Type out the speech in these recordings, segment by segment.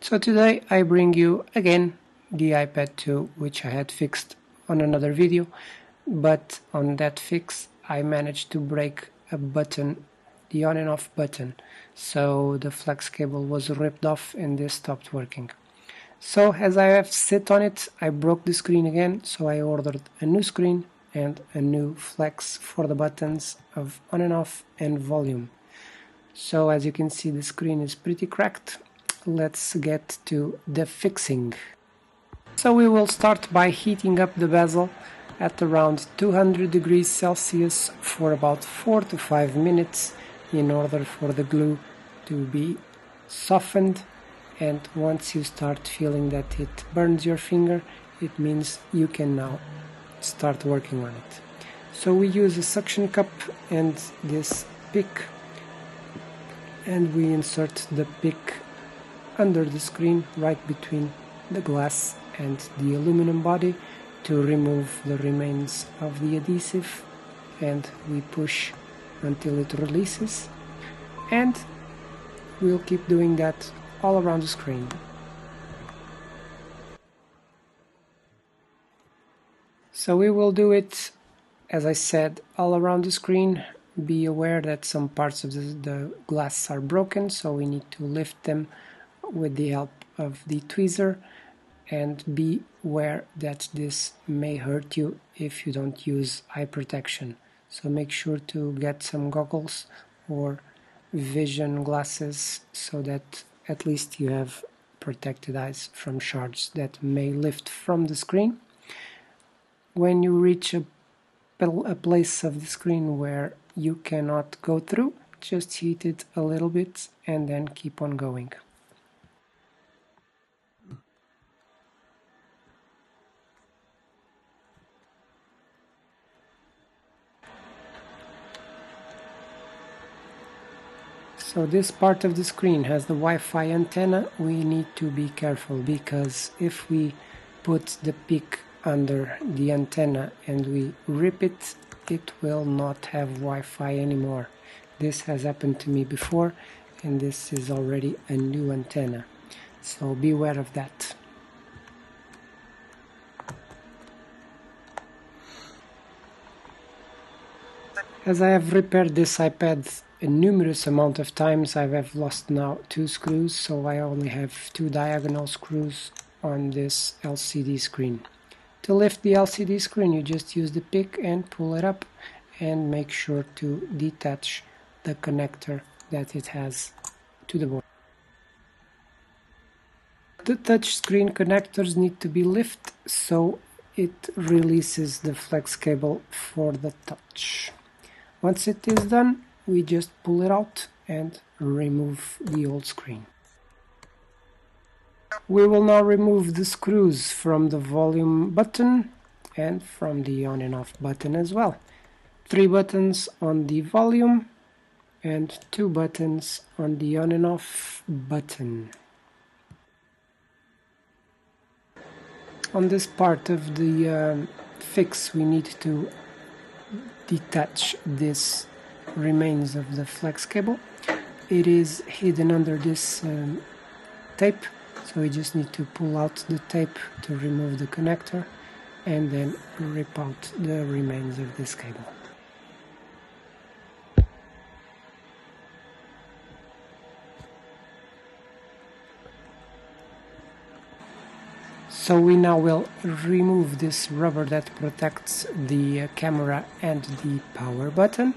So today I bring you again the iPad 2, which I had fixed on another video, but on that fix I managed to break a button, the on and off button, so the flex cable was ripped off and this stopped working. So as I have sit on it, I broke the screen again, so I ordered a new screen and a new flex for the buttons of on and off and volume. So as you can see, the screen is pretty cracked. Let's get to the fixing. So we will start by heating up the bezel at around 200 degrees Celsius for about 4 to 5 minutes in order for the glue to be softened, and once you start feeling that it burns your finger, it means you can now start working on it. So we use a suction cup and this pick, and we insert the pick under the screen right between the glass and the aluminum body to remove the remains of the adhesive, and we push until it releases, and we'll keep doing that all around the screen. So we will do it, as I said, all around the screen. Be aware that some parts of the glass are broken, so we need to lift them with the help of the tweezer, and be aware that this may hurt you if you don't use eye protection. So make sure to get some goggles or vision glasses so that at least you have protected eyes from shards that may lift from the screen. When you reach a place of the screen where you cannot go through, just heat it a little bit and then keep on going. So this part of the screen has the Wi-Fi antenna. We need to be careful because if we put the pick under the antenna and we rip it, it will not have Wi-Fi anymore. This has happened to me before, and this is already a new antenna, so beware of that. As I have repaired this iPad a numerous amount of times, I have lost now 2 screws, so I only have 2 diagonal screws on this LCD screen. To lift the LCD screen, you just use the pick and pull it up, and make sure to detach the connector that it has to the board. The touchscreen connectors need to be lifted so it releases the flex cable for the touch. Once it is done, we just pull it out and remove the old screen. We will now remove the screws from the volume button and from the on and off button as well. 3 buttons on the volume and 2 buttons on the on and off button. On this part of the fix, we need to detach this remains of the flex cable. It is hidden under this tape, so we just need to pull out the tape to remove the connector and then rip out the remains of this cable. So we now will remove this rubber that protects the camera and the power button.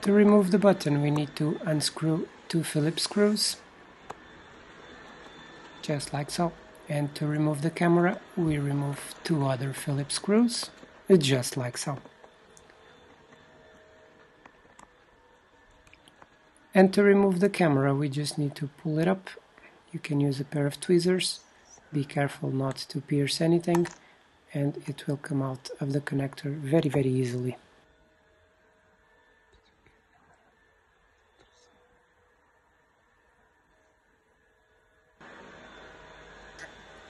To remove the button, we need to unscrew 2 Phillips screws, just like so. And to remove the camera, we remove 2 other Phillips screws, just like so. And to remove the camera, we just need to pull it up. You can use a pair of tweezers. Be careful not to pierce anything, and it will come out of the connector very, very easily.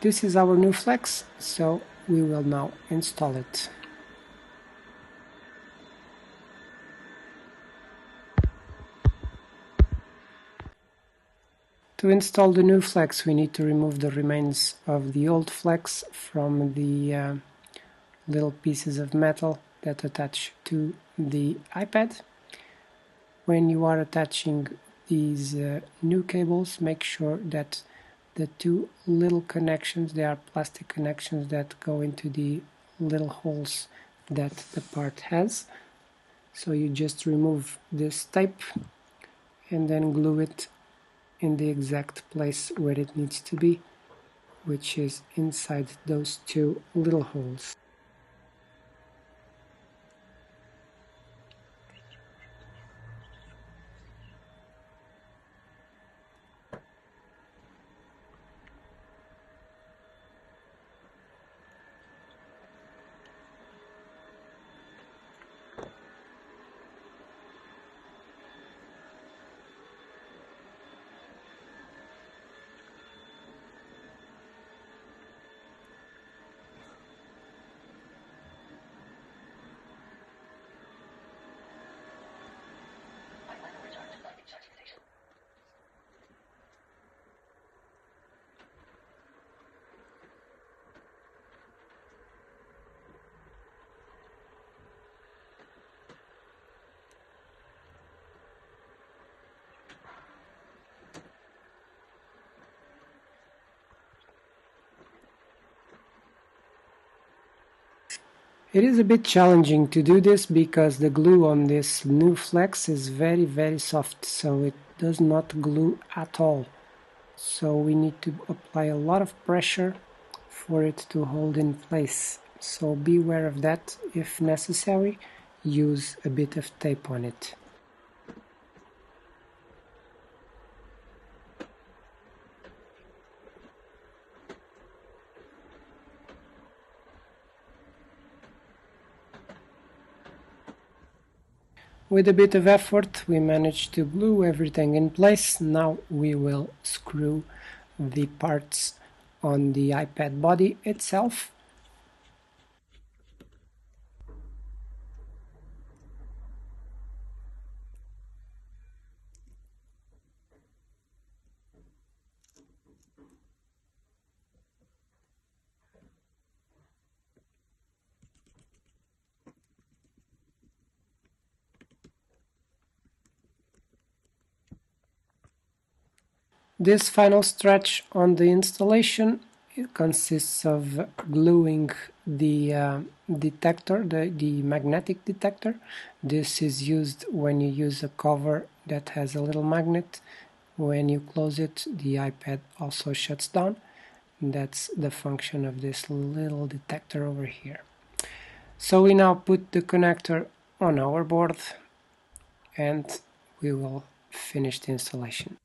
This is our new flex, so we will now install it. To install the new flex, we need to remove the remains of the old flex from the little pieces of metal that attach to the iPad. When you are attaching these new cables, make sure that the two little connections, they are plastic connections that go into the little holes that the part has. So you just remove this tape and then glue it in the exact place where it needs to be, which is inside those two little holes. It is a bit challenging to do this because the glue on this new flex is very soft, so it does not glue at all. So we need to apply a lot of pressure for it to hold in place. So be aware of that. If necessary, use a bit of tape on it. With a bit of effort, we managed to glue everything in place. Now we will screw the parts on the iPad body itself. This final stretch on the installation, it consists of gluing the detector, the magnetic detector. This is used when you use a cover that has a little magnet. When you close it, the iPad also shuts down. That's the function of this little detector over here. So we now put the connector on our board and we will finish the installation.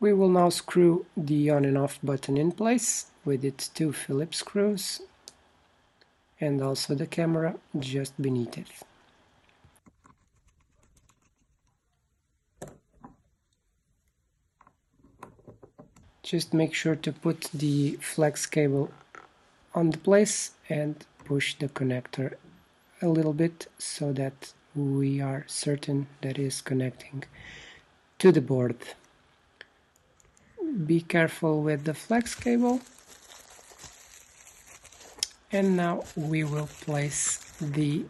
We will now screw the on and off button in place with its two Phillips screws and also the camera just beneath it. Just make sure to put the flex cable on the place and push the connector a little bit so that we are certain that it is connecting to the board. Be careful with the flex cable. And now we will place the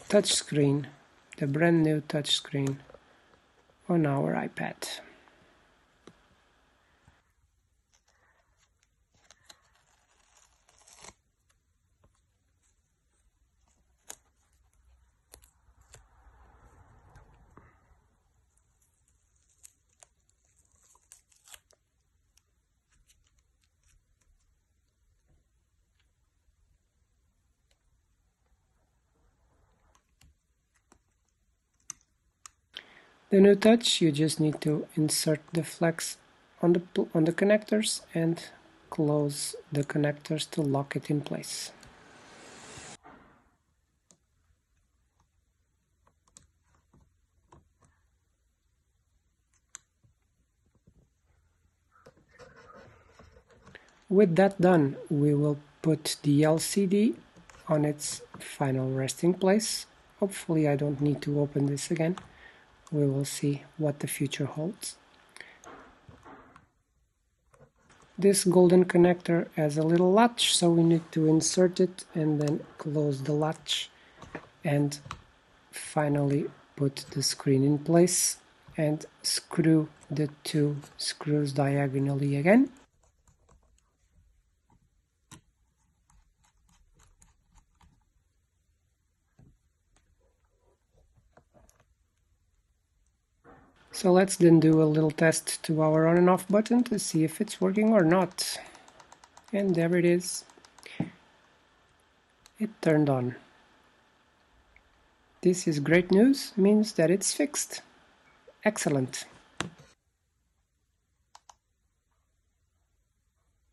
touchscreen, the brand new touchscreen, on our iPad. The new touch, you just need to insert the flex on the connectors and close the connectors to lock it in place. With that done, we will put the LCD on its final resting place. Hopefully I don't need to open this again. We will see what the future holds. This golden connector has a little latch, so we need to insert it and then close the latch and finally put the screen in place and screw the two screws diagonally again. So let's then do a little test to our on and off button to see if it's working or not. And there it is. It turned on. This is great news, means that it's fixed. Excellent.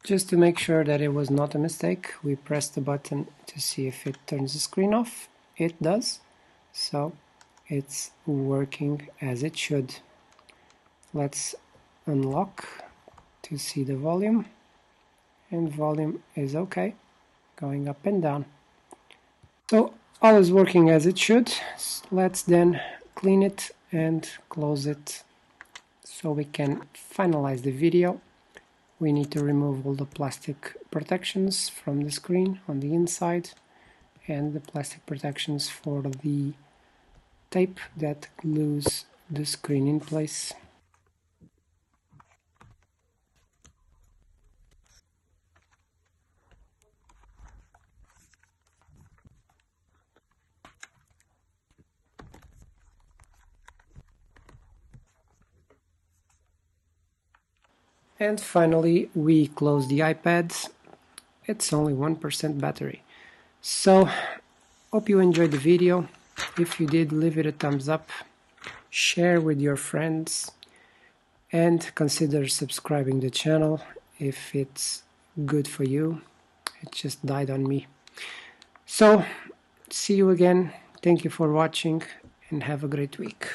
Just to make sure that it was not a mistake, we press the button to see if it turns the screen off. It does. So it's working as it should. Let's unlock to see the volume, and volume is okay, going up and down. So all is working as it should. Let's then clean it and close it so we can finalize the video. We need to remove all the plastic protections from the screen on the inside and the plastic protections for the tape that glues the screen in place. And finally we close the iPad. It's only 1% battery. So hope you enjoyed the video. If you did, leave it a thumbs up, share with your friends, and consider subscribing the channel if it's good for you. It just died on me. So see you again. Thank you for watching and have a great week.